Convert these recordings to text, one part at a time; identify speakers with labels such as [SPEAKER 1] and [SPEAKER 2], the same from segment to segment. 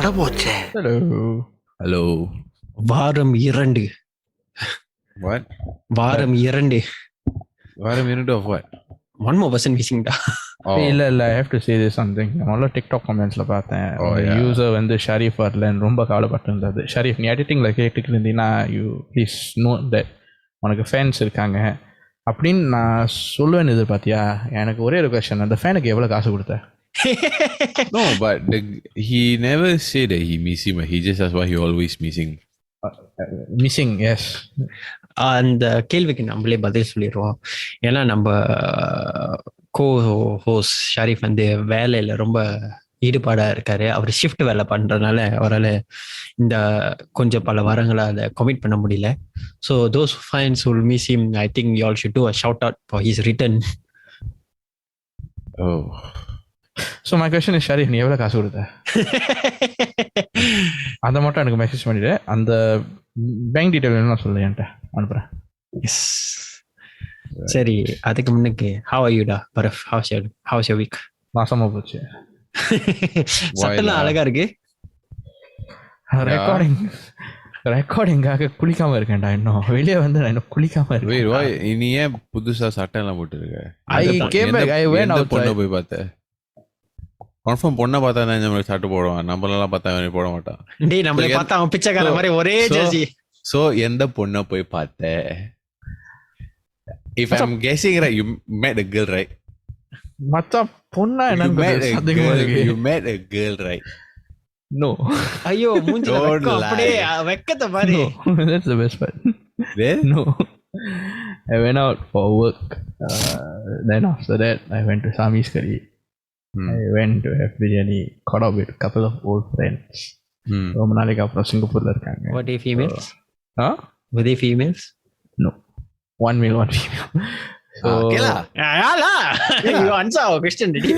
[SPEAKER 1] அட போச்சே.
[SPEAKER 2] ஹலோ
[SPEAKER 3] வாரம் 2
[SPEAKER 2] வாட்
[SPEAKER 3] வாரம் 2
[SPEAKER 2] வாரம் 2 of what?
[SPEAKER 3] one more person missing டா.
[SPEAKER 4] இல்ல I have to say this something. நான் டிக்டாக் கமெண்ட்ஸ்ல பார்த்தேன். யூசர் வந்து ஷரீஃப் வரலன்னு ரொம்ப கவலைப்பட்டிருந்தாரு. ஷரீஃப் நீ எடிட்டிங்ல கேட்டுக்கிட்டு இருந்தீங்கன்னா யூ ப்ளீஸ் நோ தட் உனக்கு ஃபேன்ஸ் இருக்காங்க அப்படின்னு நான் சொல்லுவேன். எதிர்பார்த்தியா? எனக்கு ஒரே ஒரு கொஸ்டின், அந்த ஃபேனுக்கு எவ்வளவு காசு கொடுத்த?
[SPEAKER 2] No, but he never said that he miss him. He just asked why he always missing.
[SPEAKER 4] Missing, yes.
[SPEAKER 3] அந்த கேள்விக்கு நம்மளே பதில் சொல்லிடுவோம். ஏன்னா நம்ம கோ ஹோஸ்ட் ஷரீஃப் வந்து வேலையில ரொம்ப ஈடுபாடா இருக்காரு. அவர் ஷிஃப்ட் வேலை பண்றதுனால அவரால் இந்த கொஞ்சம் பல வாரங்களா அதை கமிட் பண்ண முடியல. So those fans will miss him. I think you all should to a shout out for his return.
[SPEAKER 2] Oh.
[SPEAKER 4] So my question is, Sharif நீ எவ்வளோ காசு கொடுத்த? அதை மட்டும் எனக்கு மெசேஜ் பண்ணிவிடு. அந்த பேங்க் டீட்டெயில் என்ன சொல்லு, என்கிட்ட அனுப்புகிறேன்.
[SPEAKER 3] சரி, அதுக்கு முன்னுக்கு ஹவ் ஆர் யூ டா பரஃப்? House your week?
[SPEAKER 4] மாசமாக போச்சு.
[SPEAKER 3] சட்டெல்லாம் அழகா இருக்கு.
[SPEAKER 4] ரெக்கார்டிங்காக குளிக்காம இருக்கேன்டா. இன்னும் வெளியே வந்து நான் இன்னும் குளிக்காம இருக்கேன்.
[SPEAKER 2] நீ ஏன் புதுசா சட்டை எல்லாம் போட்டுருக்க?
[SPEAKER 4] பொண்ணை
[SPEAKER 2] போய் பார்த்தேன். கன்ஃபார்ம் பொண்ணை பார்த்தா தான் இந்த மாதிரி சட்டை போடுவான். நம்மளெல்லாம் பார்த்தா போட மாட்டான்.
[SPEAKER 3] டேய் நம்மள பார்த்தா அவன் பிச்சைக்கார மாதிரி ஒரே ஜெர்சி.
[SPEAKER 2] சோ எந்த பொண்ணை போய் பார்த்த? If I'm guessing right, you met a girl, right?
[SPEAKER 4] மச்சான் பொண்ணா என்னன்னு
[SPEAKER 2] you met a girl, right?
[SPEAKER 4] No.
[SPEAKER 3] ஐயோ மூஞ்சில வெக்கம் அப்படியே வெக்கத்தை பாரு.
[SPEAKER 4] That's the best part.
[SPEAKER 2] Then?
[SPEAKER 4] No. I went out for work. Then after that, I went to Sami's curry. I went to have biryani. Caught up with a couple of old friends. ரொம்ப நாளைக்கு அப்புறம் சிங்கப்பூர்ல இருக்காங்க.
[SPEAKER 3] What are females? Were they females?
[SPEAKER 4] No. One male, one female. So,
[SPEAKER 2] okay la.
[SPEAKER 3] You answer our question, did you?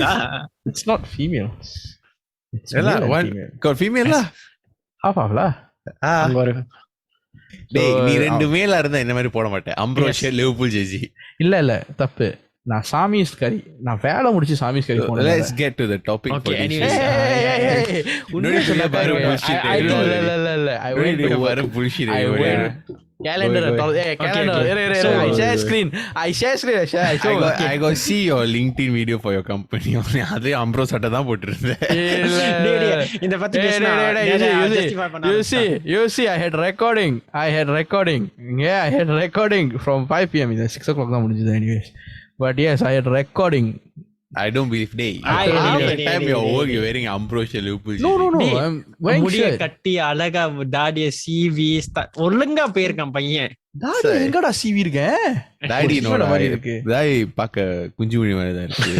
[SPEAKER 4] It's not female. It's
[SPEAKER 2] one got female la.
[SPEAKER 4] Half la.
[SPEAKER 2] டேய் நீ ரெண்டு மேலா இருந்தா இந்த மாதிரி போட மாட்டேன். அம்ப்ரோஷியா லிவர்பூல் ஜெர்சி.
[SPEAKER 4] இல்ல தப்பு. நான் சாமிஸ் கறி, நான் வேலை முடிச்சு சாமிஸ் கறி போனேன்.
[SPEAKER 2] Let's get to the topic for this.
[SPEAKER 4] உன்னுடைய சொல்ல பாரு bullshit. இல்ல I went to work
[SPEAKER 2] bullshit.
[SPEAKER 4] Calendar. I share screen. I go
[SPEAKER 2] see your LinkedIn video for your company. அதே அம்ப்ரோ சட்டை தான் போட்டுருந்தேன்.
[SPEAKER 3] இந்த பத்தி பேசினா
[SPEAKER 4] you see I had recording. Yeah, I had recording from 5 p.m. in 6 o'clock தான் முடிஞ்சது anyways. But yes, I had recording.
[SPEAKER 2] I don't believe day. Every time you work, you're wearing Ambrosia Liverpool.
[SPEAKER 4] No. I'm wearing
[SPEAKER 3] முடிய கட்டி அழகா தாடிய CV ஒழுங்கா போயிருக்கான் பையன்.
[SPEAKER 4] தாடி எங்கடா CV இருக்கு?
[SPEAKER 2] தாடி நோட மாதிரி இருக்கு. தாடி பாக்க குஞ்சு முடி மாதிரி தான் இருக்கு.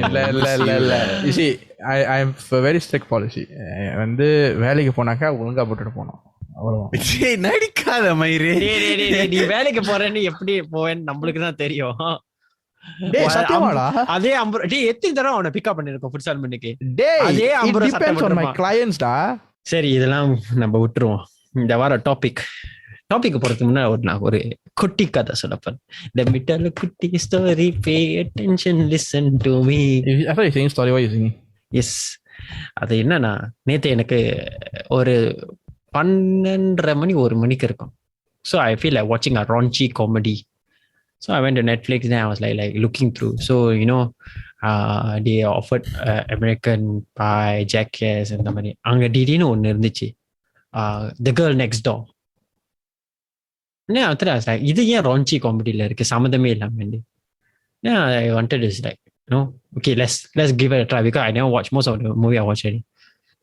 [SPEAKER 4] இல்ல. You see, I am a very strict policy. வந்து வேலைக்கு போனாக்கா ஒழுங்கா போட்டுட்டு போணும்.
[SPEAKER 2] அவ்வளவுதான். நடிக்காத மயிரே.
[SPEAKER 3] நீ வேலைக்கு போறேன்னு எப்படி போவேன்னு நம்மளுக்கு தான் தெரியும்.
[SPEAKER 4] அதே
[SPEAKER 3] அம்பரோ டேய் எத்தனை தடவை அவனை பிக்கப் பண்ணிருக்கோம் ஃபுட்சால் மணிக்கு.
[SPEAKER 4] அதே அம்பரோ சட்டை போடுற my clients டா.
[SPEAKER 3] சரி இதெல்லாம் நம்ம விட்டுருவோம். இந்த வார டாபிக் போறதுக்கு முன்னாடி நான் ஒரு குட்டி கதை சொல்லப்பேன். The middle குட்டி story, pay attention, listen to me.
[SPEAKER 4] I thought you saying story, why you singing?
[SPEAKER 3] Yes. அது என்னன்னா நேத்து எனக்கு ஒரு 12:30 மணி 1 மணிக்கு இருக்கும். So I feel like watching a raunchy comedy. So I went to Netflix and I was like looking through. So you know, they offered American Pie, Jackass and the money. Anga didino onnu irundhuchi. The Girl Next Door. After I was like, idu yen raunchy comedy la irukku samadame illama indi. I wanted to like, no, okay, let's give it a try because I never watched most of the movie I watched already.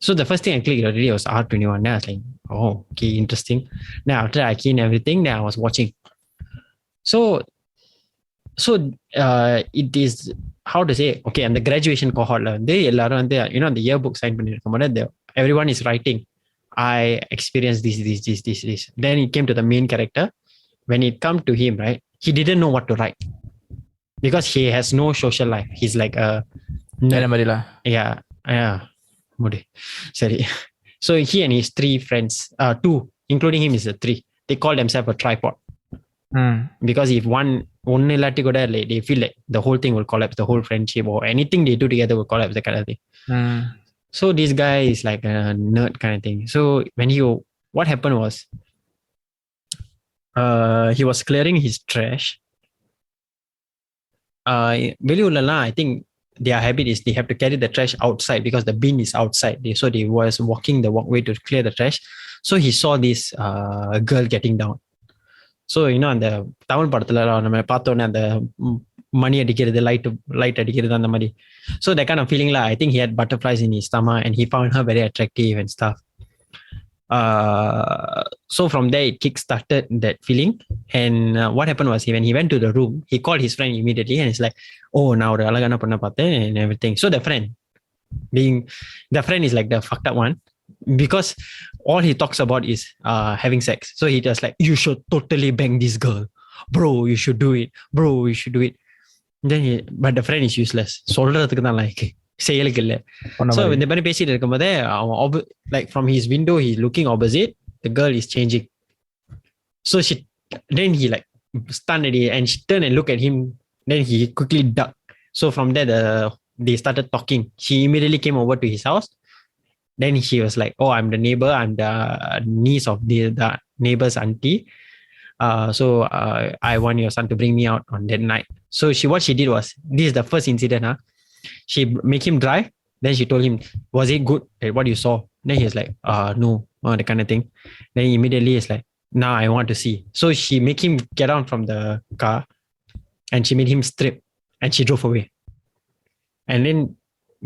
[SPEAKER 3] So the first thing I clicked already was R21. Then I was like, oh, okay, interesting. Now after I keyed everything, then I was watching. So it is how to say, okay, and the graduation cohort la வந்து எல்லாரும் வந்து you know the yearbook sign பண்ணிருக்கும்போது everyone is writing I experienced this. Then it came to the main character. When it come to him, right, he didn't know what to write because he has no social life. He's like a yeah முடி சரி. So he and his 3 friends, 2 including him is a 3, they call themselves a tripod. Because if one illati kuda they feel like the whole thing will collapse, the whole friendship or anything they do together will collapse, that kind of thing. So this guy is like a nerd kind of thing. So what happened was, he was clearing his trash. வெளியூர்லலாம், I think their habit is they have to carry the trash outside because the bin is outside. So they was walking the walkway to clear the trash. So he saw this girl getting down. So அந்த தமிழ் படத்துல நம்ம பார்த்தோன்னே அந்த மணி அடிக்கிறது, light அடிக்கிறது அந்த மாதிரி. So that kind of feeling I think he had butterflies in his stomach and he found her very attractive and stuff. So from there it kick-started that feeling. And what happened was, when he went to the room, he called his friend immediately and he's like, oh, நான் ஒரு அழகான பொண்ணை பார்த்தேன் and everything. So the friend is like the fucked up one, because all he talks about is having sex. So he just like, you should totally bang this girl, bro, you should do it, bro, you should do it. Then but the friend is useless. சொல்றதுக்கு தான் like செயலுக்கு இல்லை. So இந்த மாதிரி பேசிட்டு இருக்கும்போதே அவன் like from his window he's looking opposite, the girl is changing. So then he like stunned at it and she turned and looked at him. Then he quickly ducked. So from there they started talking. She immediately came over to his house. Then she was like, oh, I'm the neighbor, I'm the niece of the neighbor's auntie. So I want your son to bring me out on that night. So what she did was, this is the first incident. She make him drive. Then she told him, was it good, what you saw? Then he was like, no, that kind of thing. Then immediately it's like, now I want to see. So she make him get down from the car and she made him strip and she drove away. And then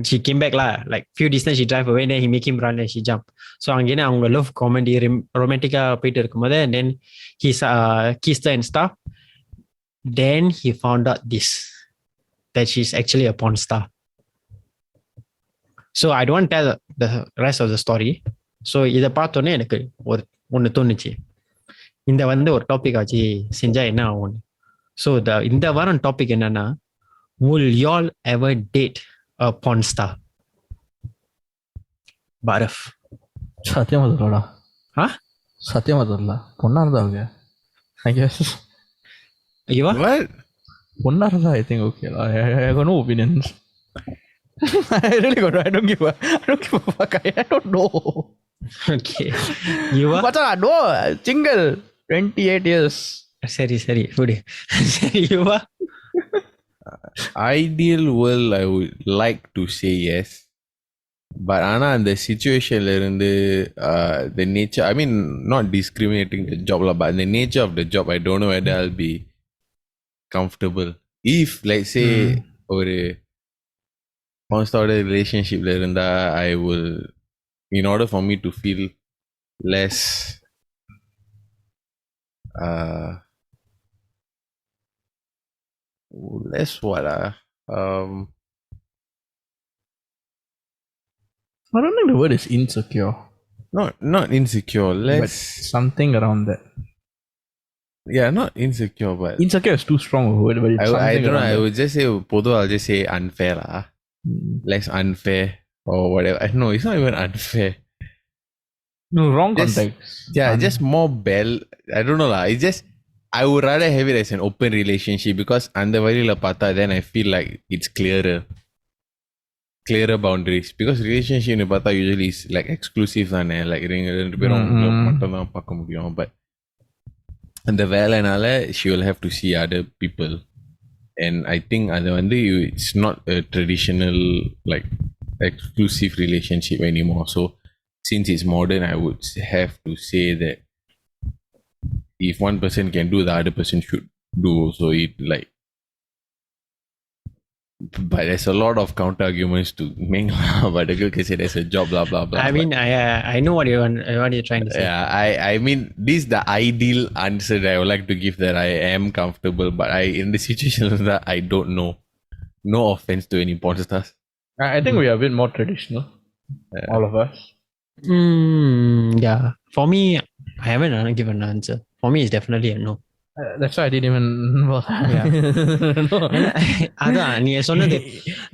[SPEAKER 3] she came back like few distance she drive away, then he make him run and she jump. So அங்கேனா அவங்க love comedy romantic போயிட்டு இருக்கும்போது, and then he kissed her and stuff. Then he found out that she's actually a porn star. So I don't want to tell the rest of the story. So இதை பார்த்தோன்னே எனக்கு ஒன்று தோணுச்சு, இந்த ஒரு topic ஆச்சு செஞ்சா என்ன ஆகும். ஸோ இந்த வாரம் டாபிக் என்னன்னா, will y'all ever date a porn star? Barf.
[SPEAKER 4] சத்தியமா சொல்லடா. சத்தியமா சொல்லல. பொண்ணா இருந்தா okay, I guess.
[SPEAKER 3] You are?
[SPEAKER 2] What?
[SPEAKER 4] பொண்ணா இருந்தா I think okay. I got no opinions. I really got. I don't give a fuck. I don't know.
[SPEAKER 3] Okay. You are?
[SPEAKER 4] But no, single, 28 years.
[SPEAKER 3] சரி புடி. சரி, you are?
[SPEAKER 2] Ideal world, I would like to say yes, but ஆனா அந்த சிச்சுவேஷன்ல இருந்து the nature, I mean not discriminating the job lah, but the nature of the job, I don't know whether I'll be comfortable. If let's say ஒரு constant relationshipல இருந்தா, I will, in order for me to feel less what
[SPEAKER 4] I don't think the word is insecure.
[SPEAKER 2] Not insecure, less,
[SPEAKER 4] but something around that.
[SPEAKER 2] Yeah, not insecure, but
[SPEAKER 4] insecure is too strong a word, but it's
[SPEAKER 2] I don't know.
[SPEAKER 4] that.
[SPEAKER 2] I would just say I'll just say unfair lah. Less unfair or whatever. No, it's not even unfair.
[SPEAKER 4] No, wrong
[SPEAKER 2] Just-
[SPEAKER 4] context.
[SPEAKER 2] Yeah, just more I don't know lah. It's just I would rather have it as an open relationship, because அந்த வழியில பார்த்தா then I feel like it's clearer boundaries, because relationship னு பார்த்தா usually is like exclusive தானே, like ரெண்டு பேரும் மட்டும் தான் பார்க்க முடியும். But அந்த வேலைனால she will have to see other people, and I think அது it's not a traditional like exclusive relationship anymore. So since it's modern, I would have to say that if one person can do, the other person should do. So it like, but there's a lot of counter arguments to make. But the girl can say there's a job, blah blah blah.
[SPEAKER 3] I mean, I know what you're trying to say.
[SPEAKER 2] Yeah, I mean, this is the ideal answer that I would like to give, that I am comfortable, but in the situation that I don't know. No offense to any porn stars.
[SPEAKER 4] I think we are a bit more traditional, all of us.
[SPEAKER 3] Yeah. For me, I haven't given an answer. For me, it's definitely a no.
[SPEAKER 4] That's why I didn't even.
[SPEAKER 3] Yeah.
[SPEAKER 4] No.
[SPEAKER 3] அதான் நீ சொன்னது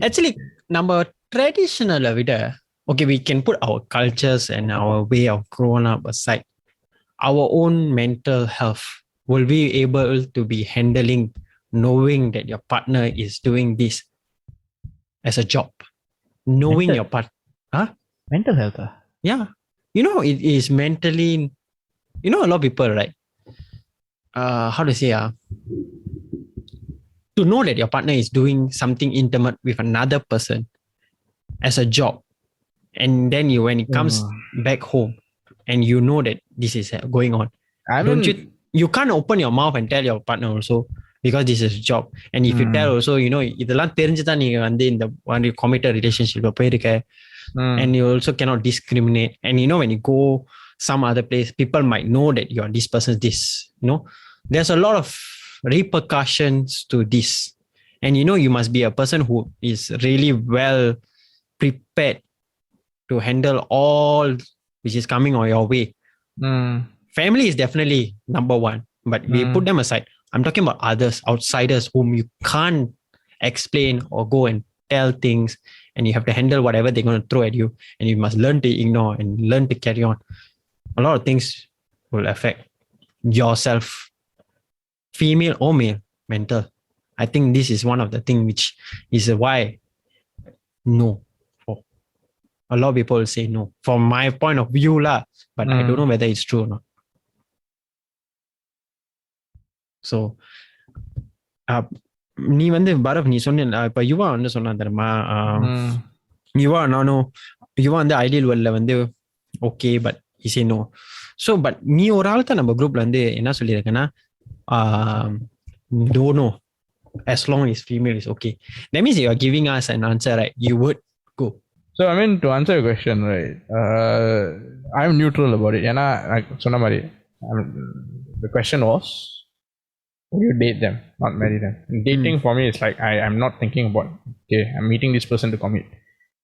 [SPEAKER 3] actually நம்ம ட்ரெடிஷனலை விட, okay, we can put our cultures and our way of growing up aside. Our own mental health, will be able to be handling knowing that your partner is doing this as a job, knowing your partner.
[SPEAKER 4] Mental health.
[SPEAKER 3] Yeah. You know, it is mentally, you know, a lot of people, right? How to say, to know that your partner is doing something intimate with another person as a job. And then when it comes back home and you know that this is going on, you can't open your mouth and tell your partner also because this is a job. And if you tell also, you know, இதெல்லாம் தெரிஞ்சுதான் நீங்க வந்து இந்த one committed relationship போயிருக்க, and you also cannot discriminate. And you know, when you go some other place, people might know that you are this person's this, you know, there's a lot of repercussions to this. And you know, you must be a person who is really well prepared to handle all which is coming on your way. Family is definitely number one, but we put them aside. I'm talking about others, outsiders whom you can't explain or go and tell things, and you have to handle whatever they're going to throw at you, and you must learn to ignore and learn to carry on. A lot of things will affect yourself, female or male, mental. I think this is one of the things which is why no. A lot of people will say no from my point of view lah, but I don't know whether it's true or not. So நீ வந்து பரத் நீ சொன்ன இப்ப யுவா வந்து சொன்னா தெரியுமா, யுவா நானும் யுவா வந்து ஐடியல் வேர்ல்ட்ல வந்து okay but he say no. So but நீ ஒரு ஆள் தான் நம்ம குரூப்ல வந்து என்ன சொல்லியிருக்கேன்னா, don't know as long as female is okay. That means you are giving us an answer, right? You would go.
[SPEAKER 4] So I mean, to answer your question, right, I'm neutral about it. ஏன்னா சொன்ன மாதிரி the question was, would you date them, not marry them? Dating for me is like I'm not thinking about, okay, I'm meeting this person to commit.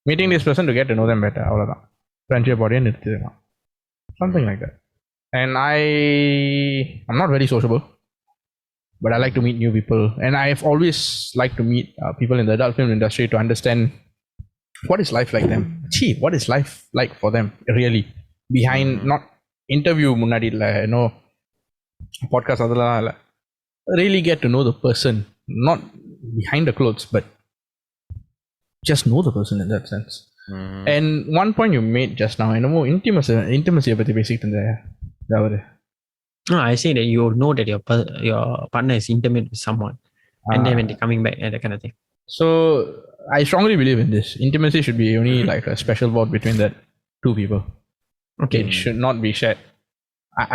[SPEAKER 4] Meeting this person to get to know them better. அவ்வளவுதான். Friendship body நிறுத்திடலாம். Something like that. And I'm not very sociable, but I like to meet new people. And I've always liked to meet people in the adult film industry to understand what is life like them. What is life like for them really? Behind, not interview முன்னாடி இல்ல, you know, podcast அதெல்லாம் இல்ல. Really get to know the person, not behind the clothes, but just know the person in that sense. And one point you made just now, I know intimacy பத்தி பேசிட்டு இருந்தேன்.
[SPEAKER 3] No, I say that you know that your partner is intimate with someone, and then when they're coming back and that kind of thing.
[SPEAKER 4] So I strongly believe in this. Intimacy should be only like a special bond between that two people.
[SPEAKER 3] Okay.
[SPEAKER 4] It should not be shared.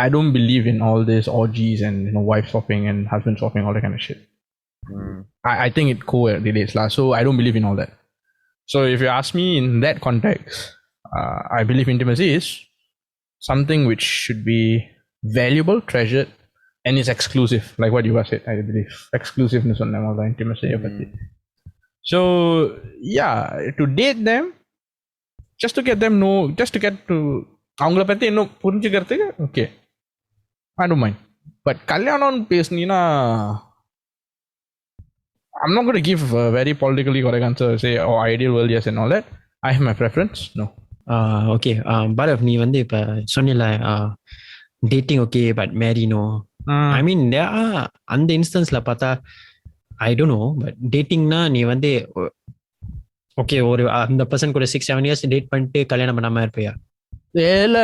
[SPEAKER 4] I don't believe in all this orgies and, you know, wife swapping and husband swapping, all that kind of shit. I think it co-relates lah. So I don't believe in all that. So if you ask me in that context, I believe intimacy is something which should be valuable, treasured, and is exclusive. Like what you have said, I believe exclusiveness on them, all the intimacy. So yeah, to date them, just to get them know, just to get to அவங்கள பத்தி இன்னும் புரிஞ்சுக்கிறதுக்கு, okay, I don't mind. But கல்யாணம்னு பேசுனீங்கன்னா, I'm not going to give a very politically correct answer, say, oh, ideal world, yes, and all that. I have my preference, no.
[SPEAKER 3] Okay, Bharat, நீ வந்து இப்ப சொன்னில dating okay but marry no. I mean, there are அந்த இன்ஸ்டன்ஸ்ல பார்த்தா, I don't know, but datingனா நீ வந்து okay ஒரு அந்த person கூட 6-7 years டேட் பண்ணிட்டு கல்யாணம் பண்ணாம இருப்பியா?
[SPEAKER 4] இல்ல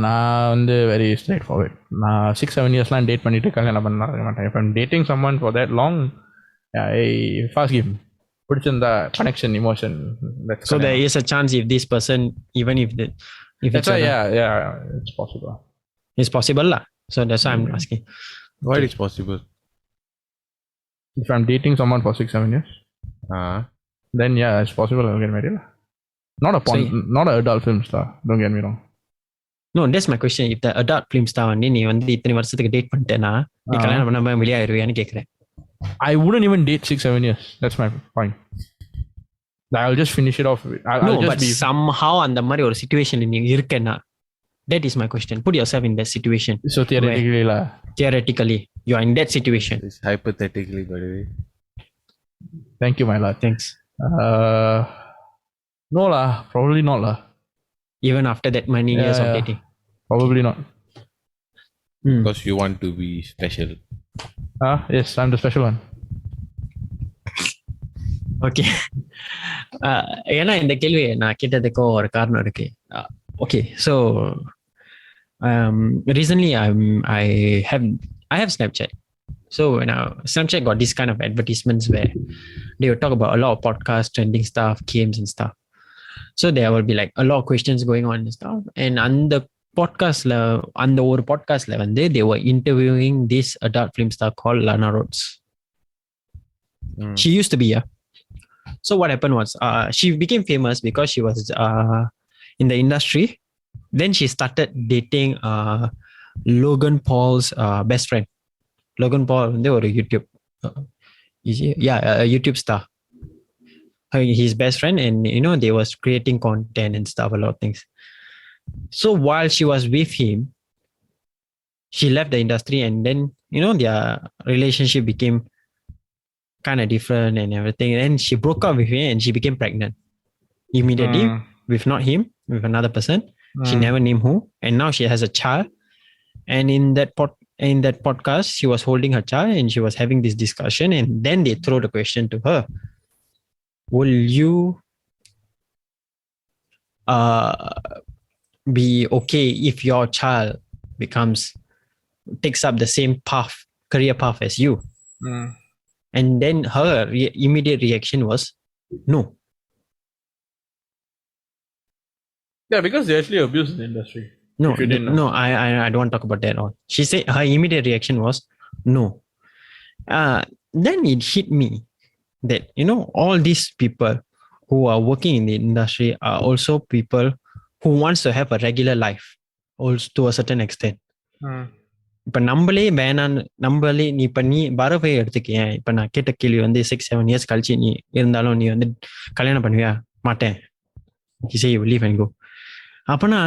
[SPEAKER 4] நான் வந்து வெரி ஸ்ட்ரைட் ஃபார்வர்ட். நான் 6-7 yearsலாம் டேட் பண்ணிட்டு கல்யாணம் பண்ண மாட்டேன். If I'm dating someone for that long, I first give பிடிச்சிருந்தா connection, emotion.
[SPEAKER 3] So there is a chance if this person, even if
[SPEAKER 4] that's why, yeah, it's possible.
[SPEAKER 3] It's possible lah. So that's why I'm asking.
[SPEAKER 2] Why it's possible?
[SPEAKER 4] If I'm dating someone for 6-7 years, then yeah, it's possible I'll get married lah. Not an adult film star, don't get me wrong.
[SPEAKER 3] No, that's my question. If the adult film star நீ வந்து இத்தனை வருஷத்துக்கு date பண்ணிட்டேனா, நீ கல்யாணம் பண்ணாம வெளியாயிருவியான்னு கேக்குறேன்.
[SPEAKER 4] I wouldn't even date 6-7 years. That's my point. I'll just finish it off.
[SPEAKER 3] No, but somehow அந்த மாதிரி ஒரு சிச்சுவேஷன்ல நீ இருக்கேன்னா, that is my question. Put yourself in that situation.
[SPEAKER 4] So theoretically you are in that situation.
[SPEAKER 2] It's hypothetically, by the way.
[SPEAKER 4] Thank you, my lord.
[SPEAKER 3] Thanks.
[SPEAKER 4] No lah, probably not lah.
[SPEAKER 3] Even after that many years of dating?
[SPEAKER 4] Probably not.
[SPEAKER 2] Because you want to be special.
[SPEAKER 4] Yes, I'm the special one.
[SPEAKER 3] Okay. ஏன்னா இந்த கேள்வி நான் கேட்டதுக்கும் ஒரு காரணம் இருக்கு. Okay, so recently I have Snapchat. So now Snapchat got this kind of advertisements where they would talk about a lot of podcast, trending stuff, games and stuff. So there will be like a lot of questions going on and stuff. And on the podcast level, they were interviewing this adult film star called Lana Rhodes. She used to be so what happened was she became famous because she was in the industry. Then she started dating Logan Paul's best friend. Logan Paul, they were a YouTube, a YouTube star. His best friend, and they was creating content and stuff, a lot of things. So while she was with him, she left the industry, and then their relationship became kind of different and everything. And she broke up with him, and she became pregnant immediately with not him, with another person. She never named who, and now she has a child. And in that podcast, she was holding her child, and she was having this discussion, and then they throw the question to her: will you be okay if your child takes up the same career path as you? And then her immediate reaction was no.
[SPEAKER 4] Yeah, because they actually abuse the industry.
[SPEAKER 3] No, I don't want to talk about that at all. She said her immediate reaction was no. Then it hit me that all these people who are working in the industry are also people who wants to have a regular life, also to a certain extent. இப்போ நம்மளே நீ இப்போ நீ பரவை எடுத்துக்கேன். இப்போ நான் கேட்ட கேள்வி 6-7 years கழிச்சு நீ இருந்தாலும் நீ கல்யாணம் பண்ணுவியா? மாட்டேன். He say you will leave and go. அப்பனா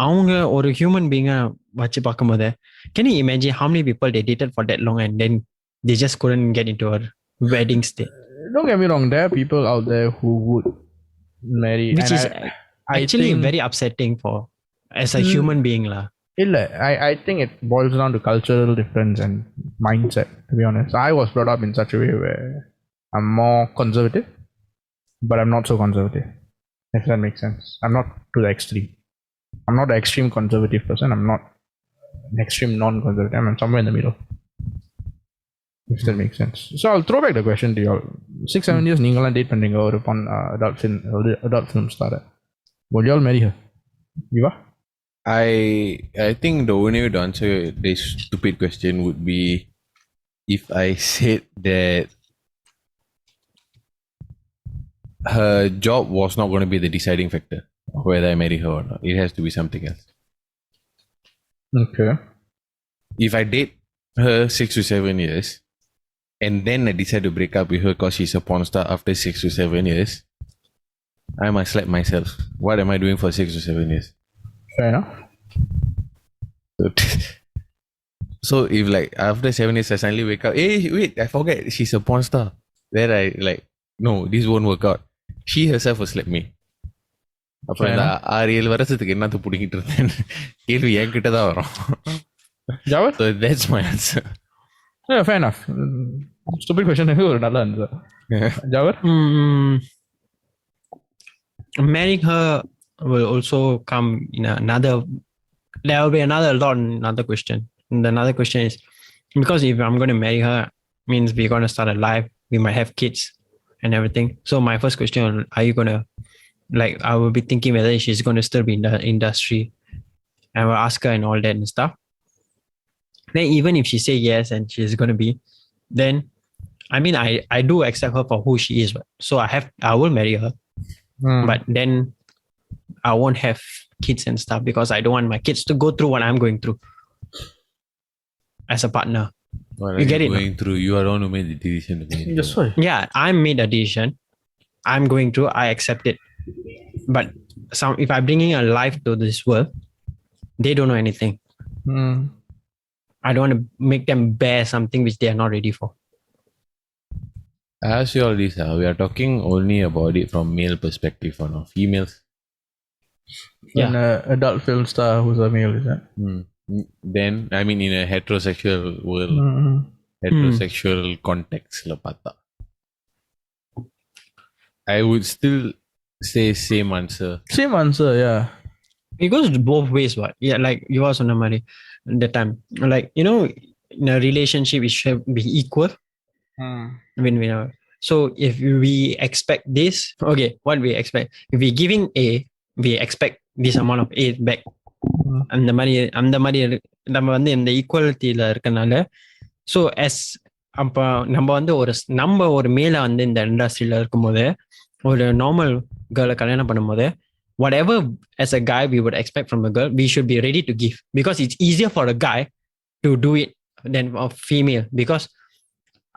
[SPEAKER 3] அவங்க ஒரு ஹியூமன் பீங்கை வச்சு பார்க்கும்போது, can you imagine how many people they dated for that long and then they just couldn't get into a wedding state?
[SPEAKER 4] Don't get me wrong, there are people out there who would marry,
[SPEAKER 3] which is actually very upsetting for as a human being lah.
[SPEAKER 4] I think it boils down to cultural difference and mindset, to be honest. I was brought up in such a way where I'm more conservative, but I'm not so conservative, if that makes sense. I'm not to the extreme. I'm not an extreme conservative person. I'm not an extreme non-conservative. I'm somewhere in the middle, if that makes sense. So I'll throw back the question to you all. 6-7 years நீங்களாம் date பண்ணீங்க ஒரு adult film star. Would you all marry her? Viva?
[SPEAKER 2] I think the only way to answer this stupid question would be if I said that her job was not going to be the deciding factor of whether I marry her or not. It has to be something else.
[SPEAKER 4] Okay.
[SPEAKER 2] If I date her 6 to 7 years and then I decide to break up with her because she's a porn star after 6 to 7 years, I must slap myself. What am I doing for 6 to 7 years?
[SPEAKER 4] Fair enough.
[SPEAKER 2] So if like after 7 years I suddenly wake up, hey wait, I forget she's a porn star. Then I like, no, this won't work out. She herself will slap me. அப்புறம் இந்த 6-7 வருஷத்துக்கு என்னத்து பிடிக்கிட்டு இருந்தேன் கேள்வி என்கிட்ட தான் வரும்.
[SPEAKER 4] Jawhar?
[SPEAKER 2] So that's my answer.
[SPEAKER 4] Yeah, fair enough. Stupid question. ஒரு நல்ல answer. Jawhar?
[SPEAKER 3] Marrying her will also come in there will be another question. And another question is, because if I'm going to marry her, means we're going to start a life, we might have kids and everything. So my first question, are you going to, like, I will be thinking whether she's going to still be in the industry. I will ask her and all that and stuff. Then even if she say yes and she's going to be, then I mean, I do accept her for who she is. So I will marry her. But then I won't have kids and stuff because I don't want my kids to go through what I'm going through as a partner.
[SPEAKER 2] You get it? Going through, you are the one who made the decision.
[SPEAKER 4] Yes, sir.
[SPEAKER 3] Yeah, I made a decision. I'm going through. I accept it. But if I'm bringing a life to this world, they don't know anything. I don't want to make them bear something which they are not ready for.
[SPEAKER 2] As you all this, we are talking only about it from male perspective or not females.
[SPEAKER 4] An adult film star who's a male, is that?
[SPEAKER 2] Then I mean in a heterosexual world, heterosexual context la பார்த்தா I would still say same answer.
[SPEAKER 4] Same answer, yeah.
[SPEAKER 3] It goes both ways, what? Yeah, like you also know, Mari, that time. Like, you know, in a relationship, it should be equal. Win-win. So if we expect this, okay, what we expect? If we giving A, we expect this amount of A back. அந்த மாதிரி நம்ம வந்து இந்த ஈக்குவாலிட்டியில இருக்கனால so அப்போ நம்ம ஒரு மேல வந்து இந்த இண்டஸ்ட்ரியில இருக்கும்போது ஒரு நார்மல் கேர்ளை கல்யாணம் பண்ணும்போது whatever as a guy we would expect from a girl, we should be ready to give, because it's easier for a guy to do it than a female. Because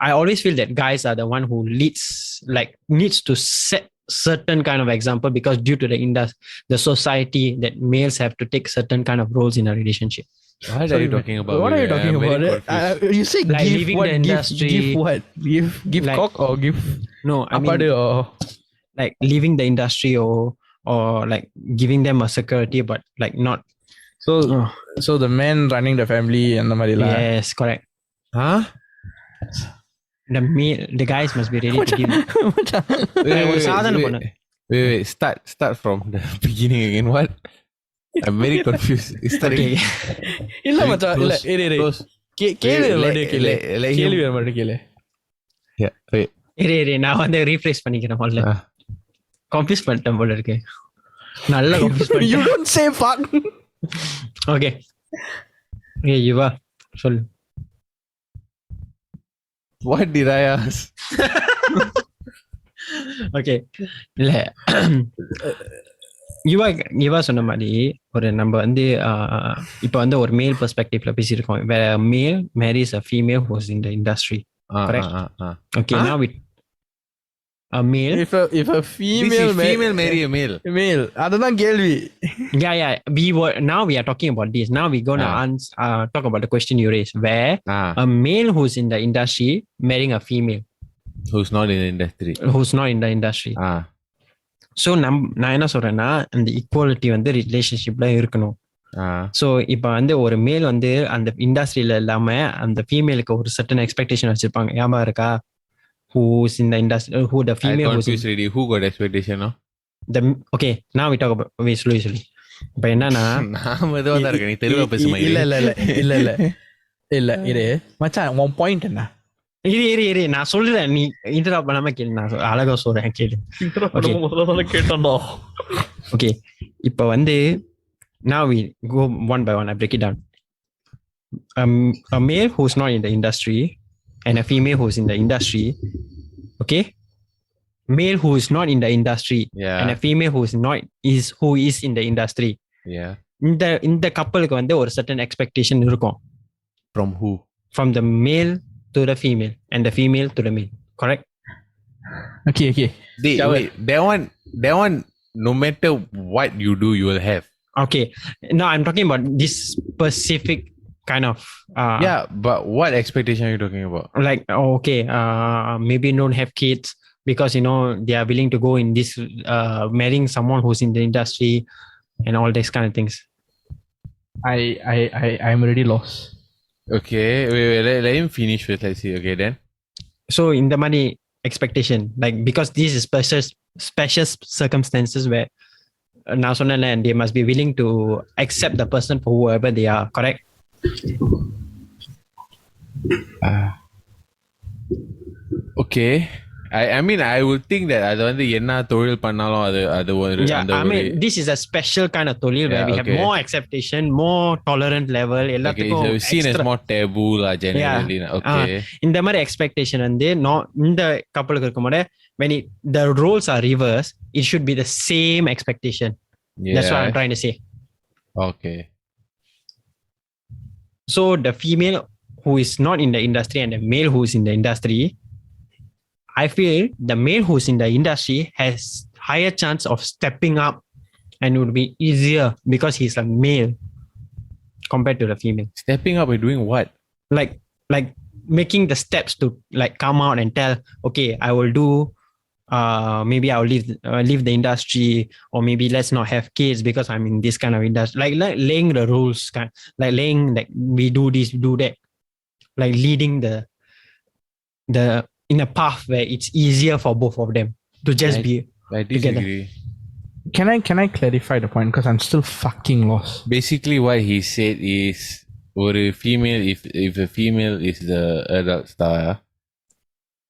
[SPEAKER 3] I always feel that guys are the one who needs to set certain kind of example, because due to the society, that males have to take certain kind of roles in a relationship.
[SPEAKER 2] What are you talking about?
[SPEAKER 4] What are you talking about? You say
[SPEAKER 3] Like
[SPEAKER 4] give
[SPEAKER 3] leaving
[SPEAKER 4] what?
[SPEAKER 3] the industry.
[SPEAKER 4] Give what? Give
[SPEAKER 3] Like-
[SPEAKER 4] cock or give
[SPEAKER 3] No, I mean
[SPEAKER 4] apadu or
[SPEAKER 3] like leaving the industry or like giving them a security, but like not.
[SPEAKER 4] so the men running the family and the mari la.
[SPEAKER 3] Yes, correct.
[SPEAKER 2] Huh?
[SPEAKER 3] The guys must be ready to give. ஒரு சாதனை பண்ணு.
[SPEAKER 2] Wait. Start from the beginning again. What? I'm very confused.
[SPEAKER 3] Okay.
[SPEAKER 4] இல்ல மச்சான் இல்ல இரு
[SPEAKER 2] Close.
[SPEAKER 4] கேளு
[SPEAKER 2] Let him-
[SPEAKER 4] மறுபடியும் கேளு.
[SPEAKER 2] Yeah. Wait.
[SPEAKER 3] இரு நான் வந்து ரீப்ளேஸ் பண்ணிக்கிறேன் முதல்ல.
[SPEAKER 2] Ah.
[SPEAKER 3] கன்ஃபியூஸ் பண்ணிட்டேன் போல இருக்கு. நல்லா கன்ஃபியூஸ்
[SPEAKER 4] You
[SPEAKER 3] பண்ணிட்டேன்.
[SPEAKER 4] don't say fuck.
[SPEAKER 3] ஓகே. யுவா சொல்லு.
[SPEAKER 2] What did I ask?
[SPEAKER 3] Okay. இல்ல யுவா சொன்ன மாதிரி ஒரு நம்ம வந்து இப்போ வந்து ஒரு மேல் பெர்ஸ்பெக்டிவ்ல பேசியிருக்கோம். Male marries a female who's in the industry. Correct. Okay, now a male.
[SPEAKER 4] If a female
[SPEAKER 2] marry a male.
[SPEAKER 4] male அதுதான் கேள்வி.
[SPEAKER 3] Yeah. We are talking about this. Now we're gonna talk about the question you raised, where a male who's in the industry marrying a female
[SPEAKER 2] Who's not in the industry.
[SPEAKER 3] who's not in the industry. So நான் என்ன சொல்றேன்னா, அந்த equality வந்து ரிலேஷன்ஷிப்ல இருக்கணும். So இப்போ வந்து ஒரு மேல் வந்து அந்த இண்டஸ்ட்ரியில இல்லாம அந்த ஃபீமேலுக்கு ஒரு சர்டன் எக்ஸ்பெக்டேஷன் வச்சிருப்பாங்க. ஞாபகம் இருக்கா? Who's in the industry? Who the female?
[SPEAKER 2] I confused already. Who got expectation? No.
[SPEAKER 3] Okay, now we talk about slowly. இப்போ என்னன்னா,
[SPEAKER 2] நான் மெதுவா தான் இருக்கேன். நீ தெளிவா பேசுமா?
[SPEAKER 4] இல்ல இரு மச்சான், உன் பாயிண்ட் என்ன?
[SPEAKER 3] இரு நான் சொல்றேன், நீ இன்டரப்ட் பண்ணாம கேளு. நான் அழகா சொல்றேன், கேளு.
[SPEAKER 4] கேட்டோம்.
[SPEAKER 3] ஓகே, இப்போ வந்து now we go one by one. I break it down. A male who's not in the industry and a female who's in the industry. Okay, male who is not in the industry and a female who is in the industry.
[SPEAKER 2] Yeah.
[SPEAKER 3] இந்த கப்பலுக்கு வந்து ஒரு certain expectation இருக்கும்.
[SPEAKER 2] From who?
[SPEAKER 3] From the male to the female and the female to the male. Correct?
[SPEAKER 4] Okay.
[SPEAKER 2] Wait, that one no matter what you do you will have.
[SPEAKER 3] Okay. No, I'm talking about this specific kind of
[SPEAKER 2] yeah, but what expectation are you talking about?
[SPEAKER 3] Like, okay, maybe don't have kids because you know they are willing to go in this marrying someone who's in the industry and all these kind of things.
[SPEAKER 4] I'm already lost.
[SPEAKER 2] Okay, wait, let him finish first. Let's see. Okay, then.
[SPEAKER 3] So in the money expectation, like, because these is special circumstances where now and they must be willing to accept the person for whoever they are. Correct?
[SPEAKER 2] Okay. I mean, I would think that அது வந்து என்ன தொழில் பண்ணாலும் அது ஒரு
[SPEAKER 3] I mean, this is a special kind of தொழில் where we have more acceptation, more tolerant level. எல்லாத்துக்கும்
[SPEAKER 2] so seen as more taboo generally. Okay.
[SPEAKER 3] இந்த மாதிரி expectation வந்து இந்த கப்பலுக்கு இருக்கும்போது when the roles are reversed, it should be the same expectation. That's what I'm trying to say.
[SPEAKER 2] Okay.
[SPEAKER 3] So the female who is not in the industry and the male who is in the industry, I feel the male who's in the industry has higher chance of stepping up and would be easier because he's a male compared to the female.
[SPEAKER 2] Stepping up by doing what?
[SPEAKER 3] Like making the steps to like come out and tell, okay, I will do maybe I'll leave the industry, or maybe let's not have kids because I'm in this kind of industry. Like laying the rules, like laying, like we do this, we do that, like leading the in a path where it's easier for both of them. to just be
[SPEAKER 2] I
[SPEAKER 3] together.
[SPEAKER 2] disagree.
[SPEAKER 4] Can I clarify the point because I'm still fucking lost.
[SPEAKER 2] Basically, what he said is, or a female, if a female is the adult star,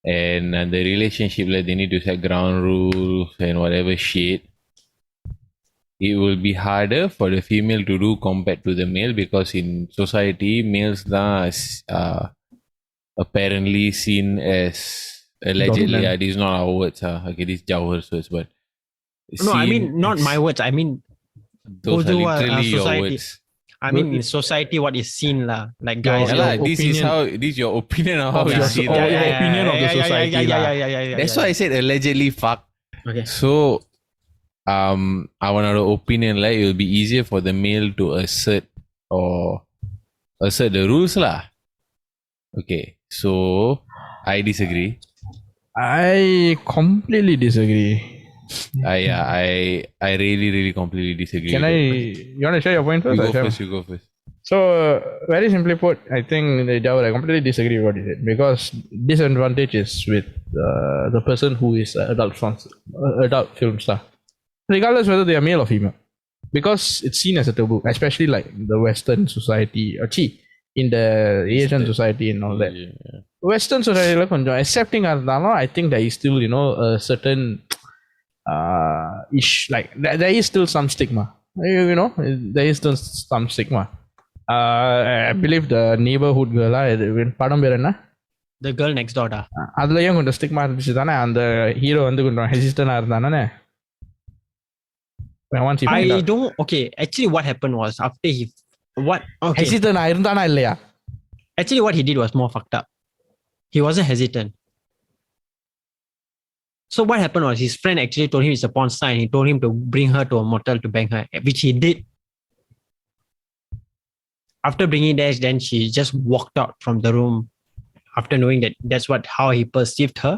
[SPEAKER 2] and the relationship, like they need to set ground rules and whatever shit, it will be harder for the female to do compared to the male, because in society, males are apparently seen as, allegedly,
[SPEAKER 4] Dominant.
[SPEAKER 2] these not our words, okay, these Jawhar's words, but
[SPEAKER 3] No, I mean
[SPEAKER 2] seen
[SPEAKER 3] not
[SPEAKER 2] as-
[SPEAKER 3] my words. I mean
[SPEAKER 2] those are
[SPEAKER 3] Urdu,
[SPEAKER 2] literally your
[SPEAKER 3] society.
[SPEAKER 2] words.
[SPEAKER 3] I mean in society, what is seen lah, like guys.
[SPEAKER 2] Yeah,
[SPEAKER 4] Your
[SPEAKER 2] lah, this is
[SPEAKER 4] opinion-
[SPEAKER 2] how, this is your opinion on how
[SPEAKER 4] Of
[SPEAKER 2] you
[SPEAKER 4] your-
[SPEAKER 2] see
[SPEAKER 4] of
[SPEAKER 2] that.
[SPEAKER 4] your opinion of the society lah.
[SPEAKER 2] That's why I said allegedly fuck.
[SPEAKER 3] Okay.
[SPEAKER 2] So, our opinion, like, it will be easier for the male to assert the rules lah. Okay, so I disagree.
[SPEAKER 4] I completely disagree.
[SPEAKER 2] I really completely disagree.
[SPEAKER 4] Can I? You want to share your point first?
[SPEAKER 2] You go first.
[SPEAKER 4] So, very simply put, I think I completely disagree with what you said, because disadvantage is with the person who is an adult film star, regardless whether they are male or female, because it's seen as a taboo, especially like the Western society, or in the Asian society and all that.
[SPEAKER 2] Yeah.
[SPEAKER 4] Western society, like, accepting I think there is still, a certain like there is still some stigma. There is still some stigma. I believe the neighborhood girl, படம் பேர் என்ன?
[SPEAKER 3] The girl next door.
[SPEAKER 4] அதுலயும் கொஞ்சம் stigma இருந்துச்சு தானே, அந்த hero வந்து கொஞ்சம் ஹெசிஸ்டன்டா இருந்தானே.
[SPEAKER 3] I don't. Okay, actually, what happened was after he okay.
[SPEAKER 4] ஹெசிஸ்டன்டா இருந்தானா இல்லையா?
[SPEAKER 3] Actually, what he did was more fucked up. He wasn't hesitant. So what happened was his friend actually told him it's a porn star, and he told him to bring her to a motel to bang her, which he did. After bringing that, then she just walked out from the room. After knowing that that's how he perceived her,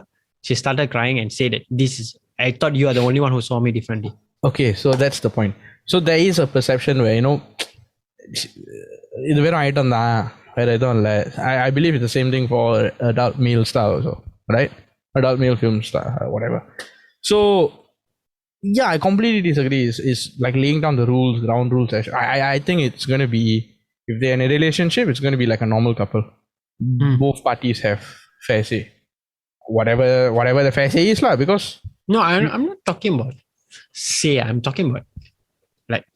[SPEAKER 3] she started crying and said that I thought you are the only one who saw me differently.
[SPEAKER 4] Okay, so that's the point. So there is a perception where, இது வெறும் item தான், வேற எதுவும் இல்லை. I believe it's the same thing for adult male star also, right? Adult male film star, whatever. So yeah, I completely disagree. It's like laying down the rules, ground rules. I think it's going to be, if they're in a relationship, it's going to be like a normal couple. Both parties have fair say, whatever the fair say is lah. Because
[SPEAKER 3] no, I'm not talking about say. I'm talking about, like,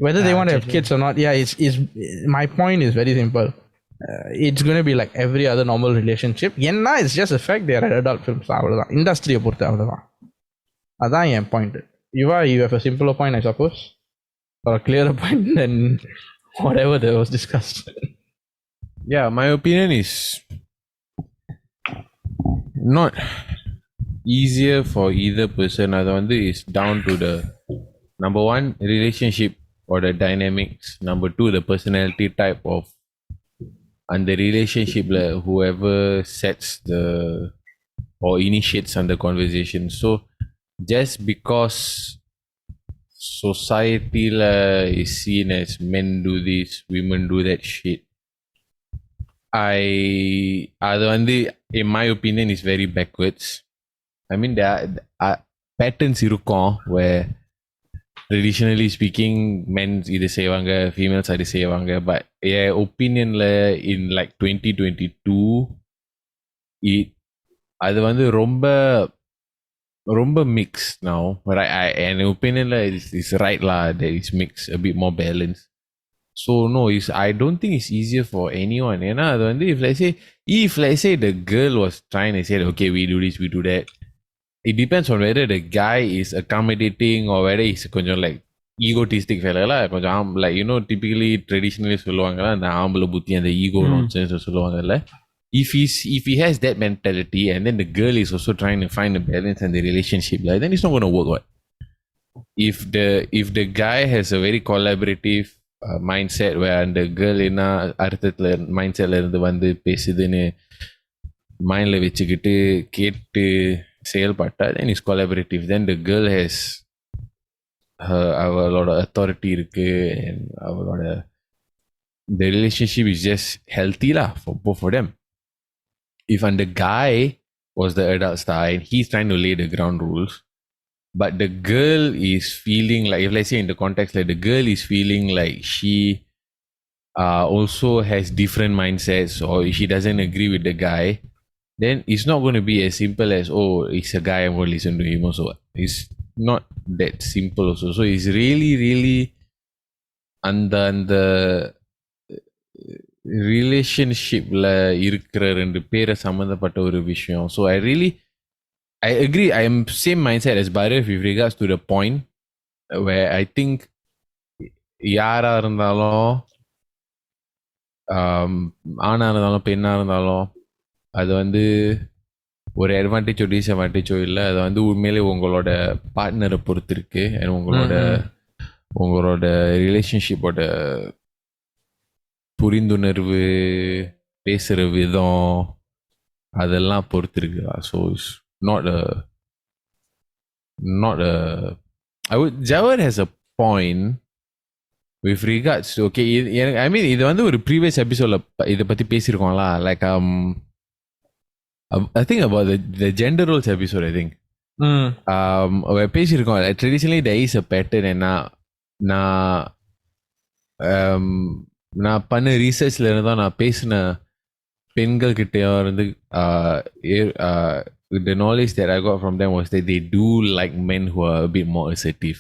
[SPEAKER 4] whether they want to have kids or not. Yeah, it's my point is very simple. It's going to be like every other normal relationship. Yenna, it's just the fact they are adult films. அவ்வளவுதான், இண்டஸ்ட்ரியை பொறுத்து அவ்வளவுதான். அதான் என் point. You have a simpler point, I suppose, or a clearer point than whatever that was discussed.
[SPEAKER 2] Yeah, my opinion is not easier for either person. அது வந்து is down to the number one, relationship or the dynamics. Number two, the personality type of and the relationship, whoever sets or initiates on the conversation. So just because society is seen as men do this, women do that shit, அது வந்து, in my opinion, is very backwards. I mean, there are patterns இருக்கும் where traditionally speaking, men இது செய்வாங்க, females அது செய்வாங்க. But opinionல in like 2022, அது வந்து ரொம்ப mixed now. But and opinionல is right lah, that is mixed, a bit more balanced. So no, I don't think it's easier for anyone. ஏன்னா அது வந்து, if let's say the girl was trying to say, okay, we do this, we do that, it depends on whether the guy is accommodating or whether he's கொஞ்சம் like egotistic fella lah. கொஞ்சம் like, typically traditionally சொல்லுவாங்கல்ல, அந்த ஆம்பளை புத்தி, அந்த ego nonsense சொல்லுவாங்கல்ல. If he has that mentality, and then the girl is also trying to find a balance in the relationship, like, then it's not going to work. What if the guy has a very collaborative mindset, where the girl என்ன அர்த்தத்துல mindsetல இருந்து வந்து பேசுதுன்னு மைண்ட்ல வச்சுக்கிட்டு கேட்டு செயல்பட்டா, then it's collaborative. Then the girl has அவளோட authority இருக்கு, and அவளோட the relationship is just healthy lah for both of them. If on the guy was the adult star, and he's trying to lay the ground rules. But the girl is feeling like, if let's say in the context, like the girl is feeling like she also has different mindsets, or she doesn't agree with the guy, then it's not going to be as simple as, oh, it's a guy, I'm going to listen to him also. It's not that simple also. So it's really, really அந்த ரிலேஷன்ஷிப்ல இருக்கிற ரெண்டு பேரை சம்மந்தப்பட்ட ஒரு விஷயம். So I agree. I am same mindset as Bhairav with regards to the point where I think யாரா இருந்தாலும் ஆணா இருந்தாலும் பெண்ணா இருந்தாலும் அது வந்து ஒரு அட்வான்டேஜோ டிஸ்அட்வான்டேஜோ இல்லை. அது வந்து உண்மையிலே உங்களோட பார்ட்னரை பொறுத்து இருக்கு. அண்ட் உங்களோட ரிலேஷன்ஷிப்போட புரிந்துணர்வு, பேசுகிற விதம், அதெல்லாம் பொறுத்து இருக்கு. So it's not a Jawhar has a point with regards to, okay, I mean இது வந்து ஒரு previous episode இதை பற்றி பேசியிருக்கோம்ல, like I think about the gender roles episode, I think பேசியிருக்கோம். Traditionally there is a pattern, and நான் பண்ண ரீசர்ச்ல இருந்தால் நான் பேசின பெண்கள் கிட்டேயும் இருந்து the knowledge that I got from them was that they do like men who are a bit more assertive.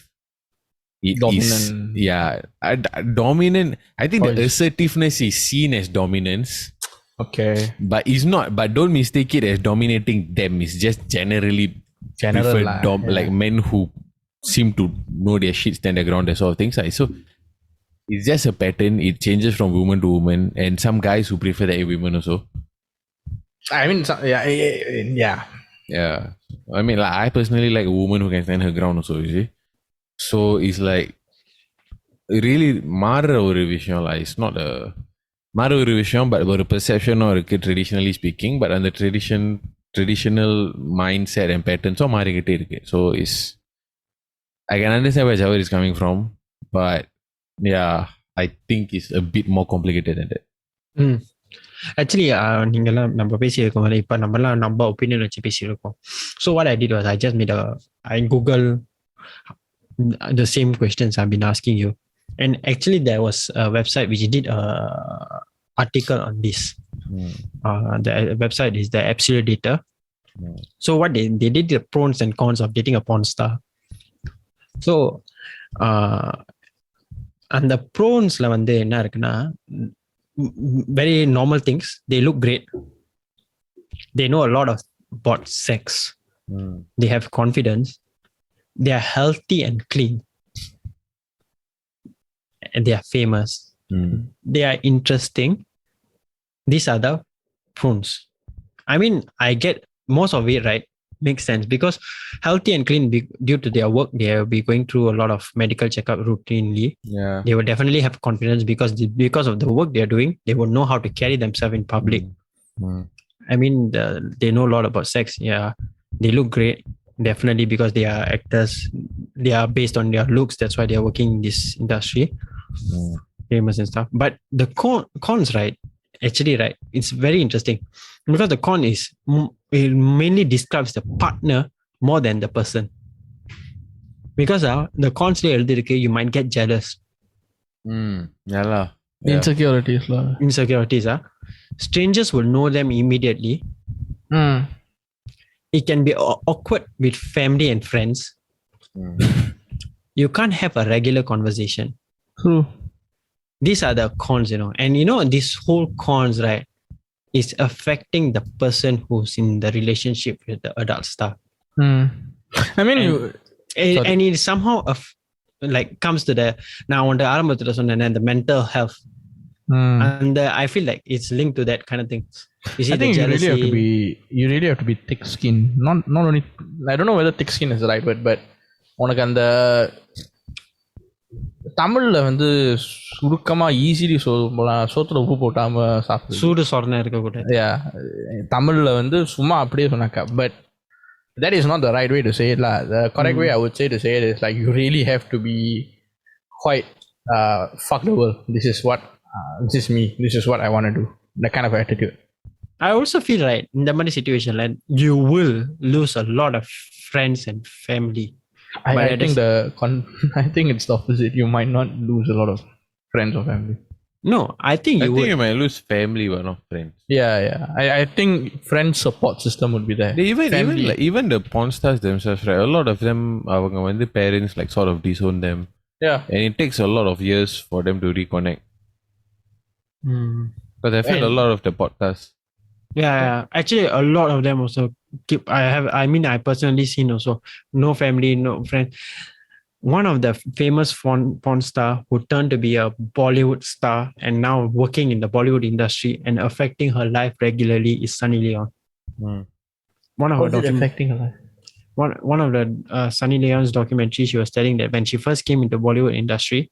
[SPEAKER 4] Dominant.
[SPEAKER 2] Dominant. I think the assertiveness is seen as dominance.
[SPEAKER 4] Okay.
[SPEAKER 2] But it's not. But don't mistake it as dominating them. It's just general like men who seem to know their shit, stand their ground, that sort of things. So it's just a pattern. It changes from woman to woman, and some guys who prefer that in women also.
[SPEAKER 4] I mean, yeah.
[SPEAKER 2] I mean, like, I personally like a woman who can stand her ground also, you see. So it's like really மாறுற ஒரு விஷயம். Like it's not a மாறுற ஒரு விஷயம், but ஒரு perception இருக்கு, traditionally speaking. But அந்த traditional mindset and patterns மாறிக்கிட்டே இருக்கு. So it's, I can understand where Jawhar is coming from, but yeah, I think it's a bit more complicated than that.
[SPEAKER 3] Actually நீங்கெல்லாம் நம்ம பேசியிருக்கோம், இப்போ நம்மலாம் நம்ம ஒப்பீனியன் வச்சு பேசியிருக்கோம். So what I did was I Google the same questions I've been asking you, and actually there was a website which did a article on this. The website is the Absolute Data. So what they did the pros and cons of dating a porn star. So அந்த ப்ரோன்ஸ்ல வந்து என்ன இருக்குன்னா, very normal things. They look great. They know a lot about sex. They have confidence. They are healthy and clean. And they are famous. They are interesting. These are the pros. I mean, I get most of it, right? Makes sense, because healthy and clean, due to their work, they will be going through a lot of medical checkup routinely. They will definitely have confidence because of the work they are doing. They will know how to carry themselves in public. I mean, they know a lot about sex. They look great, definitely, because they are actors. They are based on their looks. That's why they are working in this industry, famous and stuff. But the cons, right? Actually, right, it's very interesting, because the con is it mainly describes the partner more than the person. Because the cons you might get jealous. Insecurities. Strangers will know them immediately. It can be awkward with family and friends. You can't have a regular conversation.
[SPEAKER 4] True.
[SPEAKER 3] These are the cons, and this whole cons, right, is affecting the person who's in the relationship with the adult star.
[SPEAKER 4] I mean,
[SPEAKER 3] and it somehow like comes to the, now on the ஆரம்பத்துல சொன்னேன், the mental health, and I feel like it's linked to that kind of thing. You see, I think
[SPEAKER 4] you really have to be thick skin. Not only, I don't know whether thick skin is the right word, but உனக்கு அந்த தமிழ்ல வந்து சுருக்கமா easily சோத்துல உப்பு போட்டாம சாப்பிடு,
[SPEAKER 3] சூடு சொரணை இருக்கக்கூடாது.
[SPEAKER 4] தமிழ்ல வந்து சும்மா அப்படியே சொன்னாக்கா, but that is not the right way to say it lah. The correct way I would say to say it is like, you really have to be quite fuck the world. This is me. This is what I want to do. That kind of attitude.
[SPEAKER 3] I also feel right in the money situation, like you will lose a lot of friends and family.
[SPEAKER 4] I
[SPEAKER 3] But
[SPEAKER 4] think I think it's the opposite. You might not lose a lot of friends or family.
[SPEAKER 3] No, I think
[SPEAKER 2] I
[SPEAKER 3] you
[SPEAKER 2] think
[SPEAKER 3] would.
[SPEAKER 2] you might lose family, but not friends.
[SPEAKER 4] Yeah. I think friend support system would be there.
[SPEAKER 2] They even
[SPEAKER 4] Family.
[SPEAKER 2] even the porn stars themselves, right? A lot of them, அவங்க வந்து parents like sort of disown them,
[SPEAKER 4] Yeah.
[SPEAKER 2] and it takes a lot of years for them to reconnect. Because I've heard a
[SPEAKER 3] And-
[SPEAKER 2] lot of the podcasts.
[SPEAKER 3] Yeah. Actually, a lot of them also keep. I personally seen also no family, no friends. One of the famous porn star who turned to be a Bollywood star and now working in the Bollywood industry and affecting her life regularly is Sunny Leon. One of
[SPEAKER 4] How
[SPEAKER 3] her
[SPEAKER 4] is it
[SPEAKER 3] document,
[SPEAKER 4] affecting her life?
[SPEAKER 3] one of the Sunny Leon's documentary, she was telling that when she first came into Bollywood industry,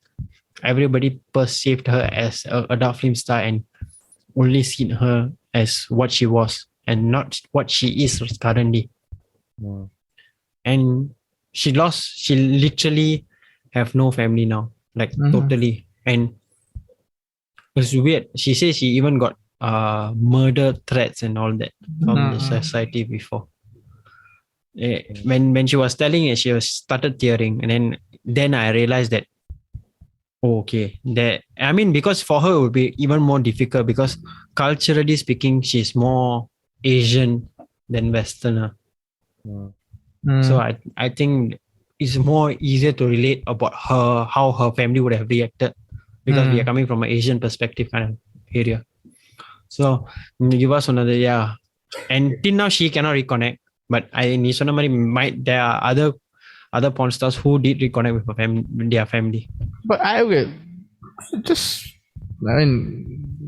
[SPEAKER 3] everybody perceived her as a adult film star and only seen her as what she was and not what she is currently. And she literally have no family now, like totally. And it's weird. She says she even got murder threats and all that from the society before. When she was telling it, she was started tearing, and then I realized that okay, that I mean, because for her it would be even more difficult because culturally speaking, she's more Asian than Westerner. So I think it's more easier to relate about her, how her family would have reacted because we are coming from an Asian perspective kind of area. So give us another, yeah. And till now she cannot reconnect. But நீ சொன்ன மாதிரி there are other porn stars who did reconnect with their family.
[SPEAKER 4] But I mean,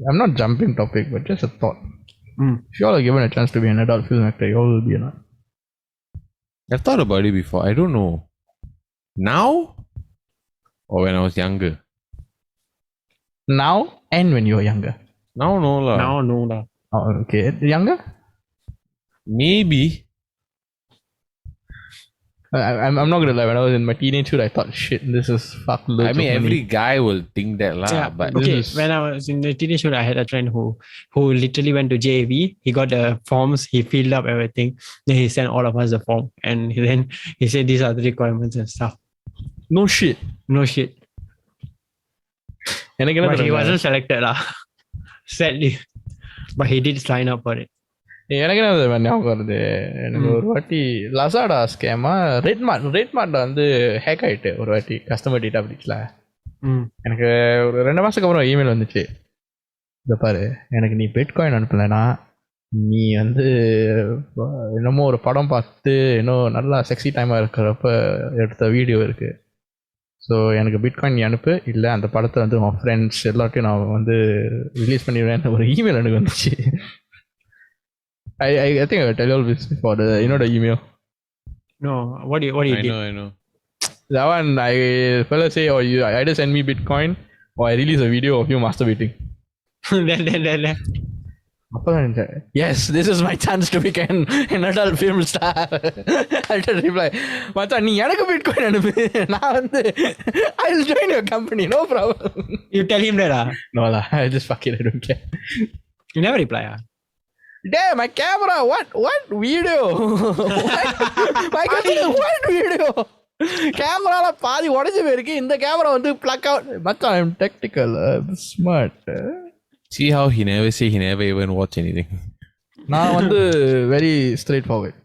[SPEAKER 4] I'm not jumping topic, but just a thought. If you all are given a chance to be an adult film actor, you all will be or not?
[SPEAKER 2] I've thought about it before. I don't know. Now or when I was younger?
[SPEAKER 4] Now and when you were younger.
[SPEAKER 2] Now no lah.
[SPEAKER 3] Now no lah.
[SPEAKER 4] Oh, okay. Younger?
[SPEAKER 2] Maybe.
[SPEAKER 4] I'm not gonna lie. When I was in my teenagehood, I thought, shit, this is fuck loads
[SPEAKER 2] I mean,
[SPEAKER 4] of money.
[SPEAKER 2] every guy will think that lah.
[SPEAKER 3] Yeah,
[SPEAKER 2] But
[SPEAKER 3] okay. When I was in the teenagehood, I had a friend who literally went to JAV. He got the forms, he filled up everything. Then he sent all of us the form, and then he said these are the requirements and stuff.
[SPEAKER 4] No shit.
[SPEAKER 3] No shit. But he wasn't selected lah. Sadly, but he did sign up for it.
[SPEAKER 4] எனக்கு என்ன ஞாபகம் வருது, எனக்கு ஒரு வாட்டி லசாடா schema ரெட்மார்ட்ல வந்து hack ஆயிட்டு ஒரு வாட்டி கஸ்டமர் டேட்டா பிடிக்கல. எனக்கு ஒரு 2 மாசத்துக்கு அப்புறம் இமெயில் வந்துச்சு, இதை பாரு எனக்கு நீ பிட்காயின் அனுப்பலைன்னா நீ வந்து என்னமோ ஒரு படம் பார்த்து இன்னும் நல்லா செக்ஸி டைமாக இருக்கிறப்ப எடுத்த வீடியோ இருக்குது, ஸோ எனக்கு பிட்காயின் நீ அனுப்பு, இல்லை அந்த படத்தை வந்து உன் ஃப்ரெண்ட்ஸ் எல்லாத்தையும் நான் வந்து ரிலீஸ் பண்ணிடுவேன் ஒரு இமெயில் எனக்கு வந்துச்சு. I think I will tell you all this for the the email.
[SPEAKER 3] No, what do you did?
[SPEAKER 2] I know.
[SPEAKER 4] That one fella say, or you either send me Bitcoin or I release a video of you masturbating.
[SPEAKER 3] then.
[SPEAKER 4] Yes, this is my chance to become an adult film star. I'll just reply, மச்சான் நீ எனக்கு bitcoin அனுப்பு, நான் வந்து I'll join your company, no problem.
[SPEAKER 3] You tell him that
[SPEAKER 4] No lah, I just fuck it, I don't care.
[SPEAKER 3] You never reply
[SPEAKER 4] Damn, my camera, what video? My camera, what video? கேமரால பாதி உடஞ்சி போயிருக்கு, இந்த camera வந்து plug out. மச்சான் I'm technical, smart.
[SPEAKER 2] See how he never even watch anything.
[SPEAKER 4] நான் வந்து very straightforward.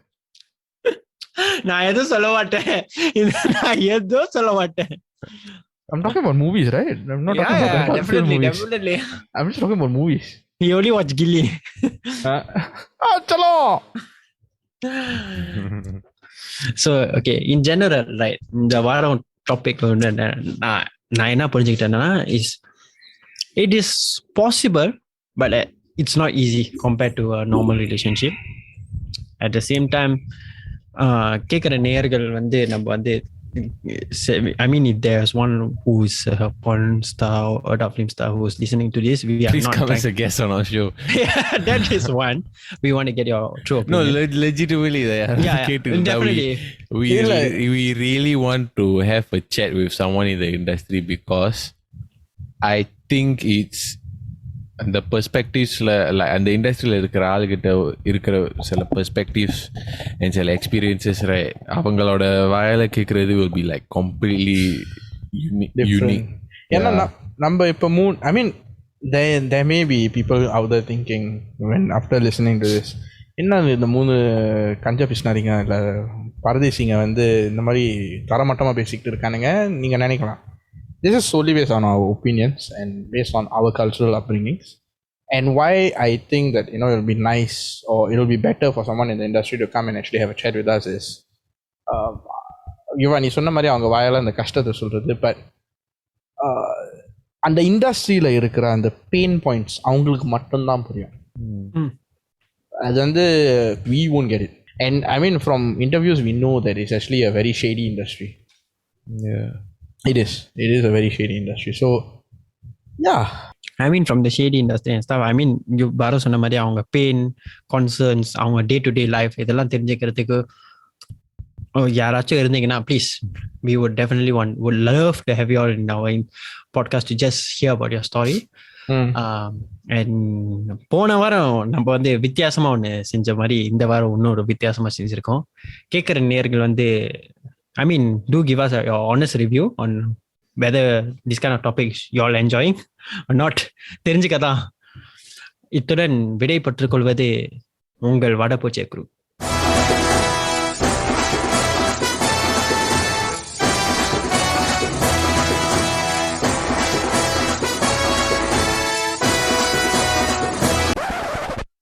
[SPEAKER 3] நான் எதுவும் சொல்ல மாட்டேன்.
[SPEAKER 4] I'm talking about movies, right? I'm not talking about
[SPEAKER 3] definitely.
[SPEAKER 4] I'm just talking about movies.
[SPEAKER 3] He only watch Gilly.
[SPEAKER 4] Chalo.
[SPEAKER 3] So okay, in general, right, இந்த வாரம் topic நான் என்ன புரிஞ்சுக்கிட்டேன்னா it is possible, but it's not easy compared to a normal relationship. At the same time, கேட்குற நேயர்கள் வந்து நம்ம வந்து I mean, if there's one who's a porn star or adult film star who's listening to this, we are
[SPEAKER 2] Please
[SPEAKER 3] not
[SPEAKER 2] come as a guest on our show.
[SPEAKER 3] Yeah, that is one. We want to get your true opinion.
[SPEAKER 2] No, legitimately,
[SPEAKER 3] definitely.
[SPEAKER 2] We really want to have a chat with someone in the industry because I think it's அந்த பெர்ஸ்பெக்டிவ்ஸில் அந்த இண்டஸ்ட்ரியில் இருக்கிற ஆளுகிட்ட இருக்கிற சில perspectives and சில experiences அவங்களோட வாயில கேட்குறது will be like completely unique.
[SPEAKER 4] ஏன்னா நம்ம இப்போ I mean there may be people out there thinking when after listening to this, என்ன இந்த 3 கஞ்சா பிஸ்னாரிங்க இல்லை பரதேசிங்க வந்து இந்த மாதிரி தரமட்டமாக பேசிக்கிட்டு இருக்கானுங்க நீங்கள் நினைக்கலாம். This is solely based on our opinions and based on our cultural upbringings. And why I think that, you know, it'll be nice or it'll be better for someone in the industry to come and actually have a chat with us is, Jawhar, நீ சொன்ன மாதிரி அவங்க வாயால் அந்த கஷ்டத்தை சொல்கிறது, but அந்த இண்டஸ்ட்ரியில் இருக்கிற அந்த பெயின் பாயிண்ட்ஸ் அவங்களுக்கு மட்டும்தான் புரியும். அது வந்து we won't get it. And I mean, from interviews we know that it's actually a very shady industry.
[SPEAKER 2] Yeah.
[SPEAKER 4] It is a very shady industry. So yeah,
[SPEAKER 3] I mean from the shady industry and stuff, I mean you Bharat சொன்ன மாதிரி அவங்க pain concerns அவங்க day to day life இதெல்லாம் தெரிஞ்சுக்கிறதுக்கு யாராச்சும் இருந்தீங்கன்னா please we would definitely would love to have you all in our podcast to just hear about your story. And போன வாரம் நம்ம வந்து வித்தியாசமா ஒன்று செஞ்ச மாதிரி இந்த வாரம் இன்னொரு வித்தியாசமா செஞ்சிருக்கோம். கேட்குற நேர்கள் வந்து I mean, do give us your honest review on whether this kind of topics you all enjoying or not. தெரிஞ்சுக்கதான். இத்துடன் விடை பெற்றுக் கொள்வது உங்கள் வடபூச்சே குரு.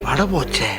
[SPEAKER 1] வடபோச்சே.